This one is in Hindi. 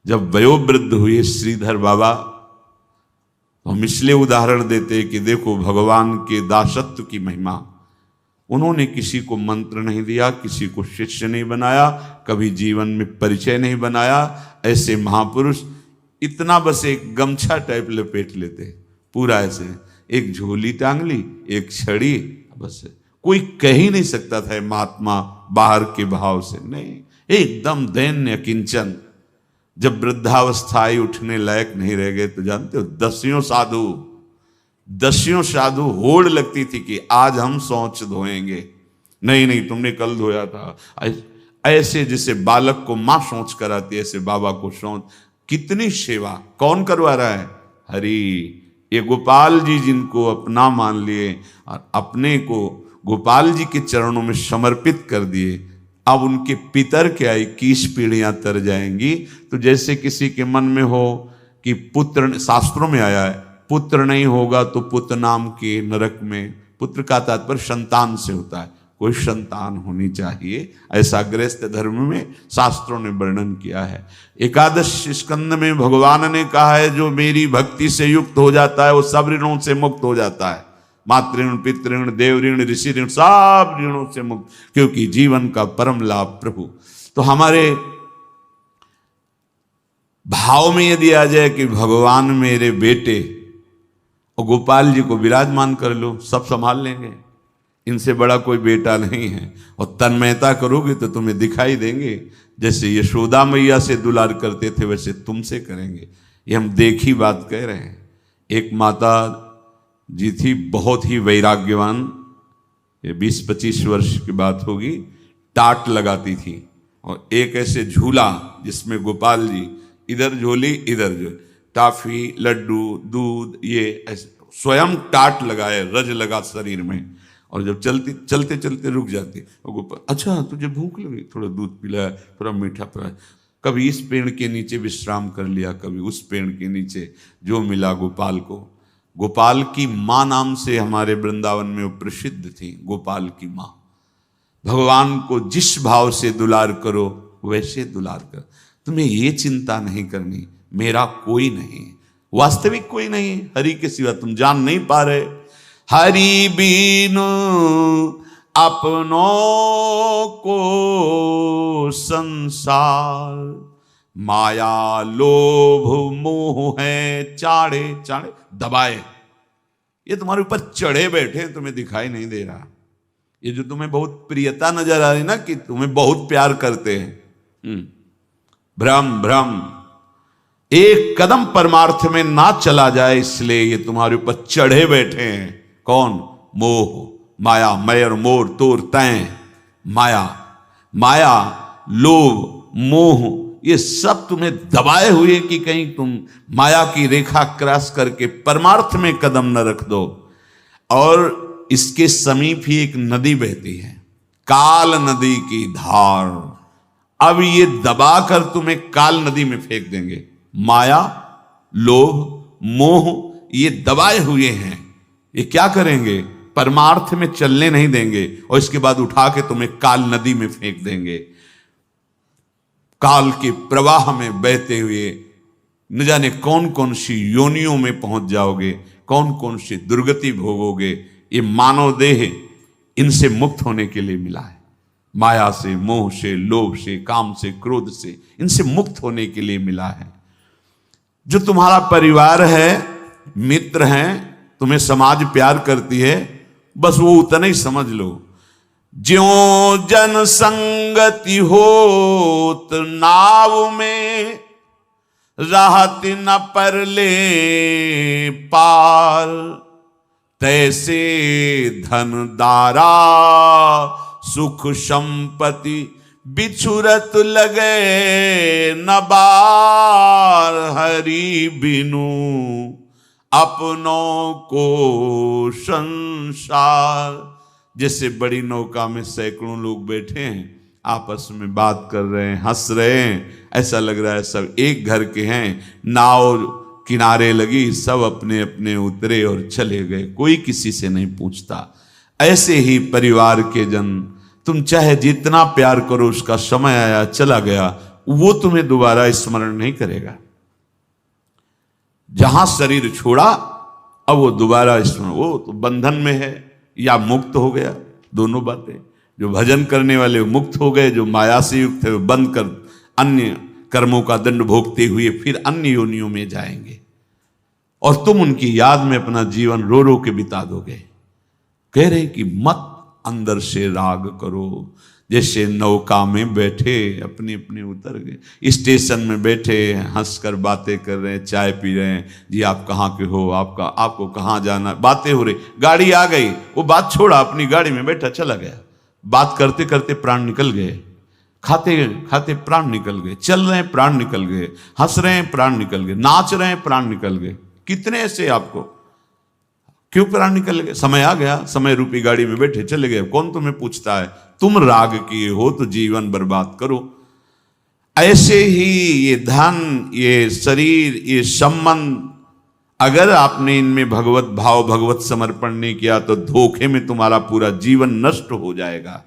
जब वयोवृद्ध हुए श्रीधर बाबा, तो हम इसलिए उदाहरण देते कि देखो भगवान के दासत्व की महिमा। उन्होंने किसी को मंत्र नहीं दिया, किसी को शिष्य नहीं बनाया, कभी जीवन में परिचय नहीं बनाया। ऐसे महापुरुष इतना बस एक गमछा टाइप लपेट लेते, पूरा ऐसे एक झोली टांग ली, एक छड़ी, बस कोई कह ही नहीं सकता था महात्मा बाहर के भाव से, नहीं, एकदम दैन्य किंचन। जब वृद्धावस्था आई, उठने लायक नहीं रह गए, तो जानते हो दसियों साधु होड़ लगती थी कि आज हम शौच धोएंगे। नहीं नहीं, तुमने कल धोया था। ऐसे जैसे बालक को मां शौच कराती, ऐसे बाबा को शौच। कितनी सेवा, कौन करवा रहा है? हरि। ये गोपाल जी जिनको अपना मान लिए और अपने को गोपाल जी के चरणों में समर्पित कर दिए, अब उनके पितर क्या 21 पीढ़ियां तर जाएंगी। तो जैसे किसी के मन में हो कि पुत्र, शास्त्रों में आया है पुत्र नहीं होगा तो पुत्र नाम के नरक में, पुत्र का तात्पर्य संतान से होता है, कोई संतान होनी चाहिए, ऐसा गृहस्थ धर्म में शास्त्रों ने वर्णन किया है। एकादश स्कंद में भगवान ने कहा है जो मेरी भक्ति से युक्त हो जाता है वो सब ऋणों से मुक्त हो जाता है। मातृण, पितृण, देव ऋण, ऋषि ऋण, सब ऋणों से मुक्त, क्योंकि जीवन का परम लाभ प्रभु। तो हमारे भाव में यदि आ जाए कि भगवान मेरे बेटे, और गोपाल जी को विराजमान कर लो, सब संभाल लेंगे, इनसे बड़ा कोई बेटा नहीं है। और तन्मयता करोगे तो तुम्हें दिखाई देंगे, जैसे यशोदा मैया से दुलार करते थे वैसे तुमसे करेंगे। ये हम देखी बात कह रहे हैं। एक माता जी थी, बहुत ही वैराग्यवान, ये 20-25 वर्ष की बात होगी, टाट लगाती थी और एक ऐसे झूला जिसमें गोपाल जी, इधर झोली इधर झोली, टाफी, लड्डू, दूध, ये ऐसे स्वयं टाट लगाए, रज लगा शरीर में, और जब चलते चलते रुक जाती और गोपाल, अच्छा तुझे भूख लगी, थोड़ा दूध पिलाया, थोड़ा मीठा पिलाया। कभी इस पेड़ के नीचे विश्राम कर लिया, कभी उस पेड़ के नीचे, जो मिला गोपाल को। गोपाल की माँ नाम से हमारे वृंदावन में वो प्रसिद्ध थी, गोपाल की माँ। भगवान को जिस भाव से दुलार करो वैसे दुलार कर। तुम्हें ये चिंता नहीं करनी मेरा कोई नहीं, वास्तविक कोई नहीं, हरि के सिवा तुम जान नहीं पा रहे। हरि बीनु अपनों को संसार, माया लोभ मोह है चाड़े चाड़े दबाए। ये तुम्हारे ऊपर चढ़े बैठे, तुम्हें दिखाई नहीं दे रहा। ये जो तुम्हें बहुत प्रियता नजर आ रही ना, कि तुम्हें बहुत प्यार करते हैं, भ्रम भ्रम। एक कदम परमार्थ में ना चला जाए, इसलिए ये तुम्हारे ऊपर चढ़े बैठे हैं। कौन? मोह, माया, मैं और मोर तोर तैं। माया, माया, लोभ, मोह, ये सब तुम्हें दबाए हुए कि कहीं तुम माया की रेखा क्रॉस करके परमार्थ में कदम न रख दो। और इसके समीप ही एक नदी बहती है, काल नदी की धार। अब ये दबाकर तुम्हें काल नदी में फेंक देंगे। माया, लोभ, मोह, ये दबाए हुए हैं, ये क्या करेंगे? परमार्थ में चलने नहीं देंगे, और इसके बाद उठा के तुम्हें काल नदी में फेंक देंगे। काल के प्रवाह में बहते हुए न जाने कौन कौन सी योनियों में पहुंच जाओगे, कौन कौन सी दुर्गति भोगोगे। ये मानव देह इनसे मुक्त होने के लिए मिला है। माया से, मोह से, लोभ से, काम से, क्रोध से, इनसे मुक्त होने के लिए मिला है। जो तुम्हारा परिवार है, मित्र हैं, तुम्हें समाज प्यार करती है, बस वो उतना ही समझ लो। ज्यों जन संगति होत नाव में, राहत न पर ले पार, तैसे धन दारा सुख संपत्ति बिछुरत लगे न बार। हरि बिनु अपनों को संसार। जैसे बड़ी नौका में सैकड़ों लोग बैठे हैं, आपस में बात कर रहे हैं, हंस रहे हैं, ऐसा लग रहा है सब एक घर के हैं। नाव किनारे लगी, सब अपने अपने उतरे और चले गए, कोई किसी से नहीं पूछता। ऐसे ही परिवार के जन, तुम चाहे जितना प्यार करो, उसका समय आया चला गया, वो तुम्हें दोबारा स्मरण नहीं करेगा। जहां शरीर छोड़ा अब वो दोबारा स्मरण, वो तो बंधन में है या मुक्त हो गया, दोनों बातें। जो भजन करने वाले वो मुक्त हो गए, जो माया से युक्त है वो बंद कर अन्य कर्मों का दंड भोगते हुए फिर अन्य योनियों में जाएंगे, और तुम उनकी याद में अपना जीवन रो रो के बिता दोगे। कह रहे कि मत अंदर से राग करो, जैसे नौका में बैठे अपने अपने उतर गए, स्टेशन में बैठे हंसकर बातें कर रहे हैं, चाय पी रहे हैं, जी आप कहाँ के हो, आपको कहाँ जाना, बातें हो रही, गाड़ी आ गई, वो बात छोड़ा, अपनी गाड़ी में बैठा चला गया। बात करते करते प्राण निकल गए, खाते खाते प्राण निकल गए, चल रहे हैं प्राण निकल गए, हंस रहे हैं प्राण निकल गए, नाच रहे हैं प्राण निकल गए। कितने ऐसे आपको, क्यों प्राण निकल गए? समय आ गया, समय रूपी गाड़ी में बैठे चले गए, कौन तुम्हें पूछता है? तुम राग किए हो तो जीवन बर्बाद करो। ऐसे ही ये धन, ये शरीर, ये संबंध, अगर आपने इनमें भगवत भाव, भगवत समर्पण नहीं किया तो धोखे में तुम्हारा पूरा जीवन नष्ट हो जाएगा।